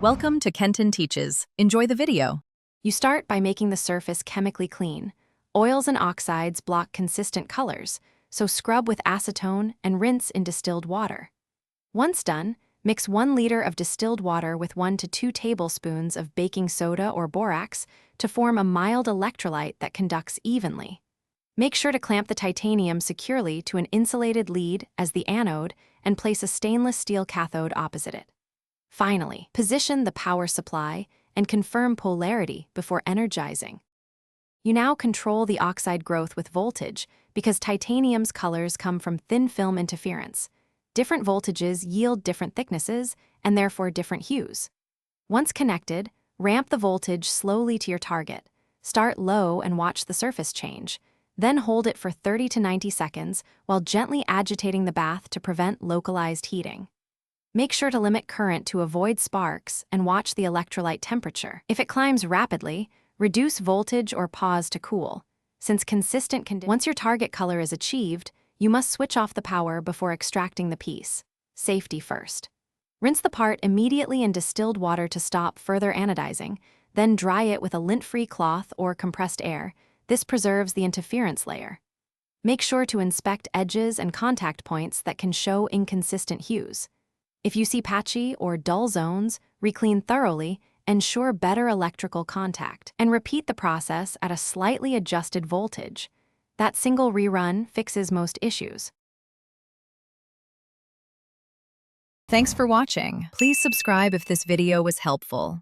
Welcome to Kenton Teaches. Enjoy the video. You start by making the surface chemically clean. Oils and oxides block consistent colors, so scrub with acetone and rinse in distilled water. Once done, mix 1 liter of distilled water with 1 to 2 tablespoons of baking soda or borax to form a mild electrolyte that conducts evenly. Make sure to clamp the titanium securely to an insulated lead as the anode and place a stainless steel cathode opposite it. Finally, position the power supply and confirm polarity before energizing. You now control the oxide growth with voltage because titanium's colors come from thin film interference. Different voltages yield different thicknesses and therefore different hues. Once connected, ramp the voltage slowly to your target. Start low and watch the surface change. Then hold it for 30 to 90 seconds while gently agitating the bath to prevent localized heating. Make sure to limit current to avoid sparks and watch the electrolyte temperature. If it climbs rapidly, reduce voltage or pause to cool. Since consistent conditions, once your target color is achieved, you must switch off the power before extracting the piece. Safety first. Rinse the part immediately in distilled water to stop further anodizing, then dry it with a lint-free cloth or compressed air. This preserves the interference layer. Make sure to inspect edges and contact points that can show inconsistent hues. If you see patchy or dull zones, re-clean thoroughly, ensure better electrical contact, and repeat the process at a slightly adjusted voltage. That single rerun fixes most issues. Thanks for watching. Please subscribe if this video was helpful.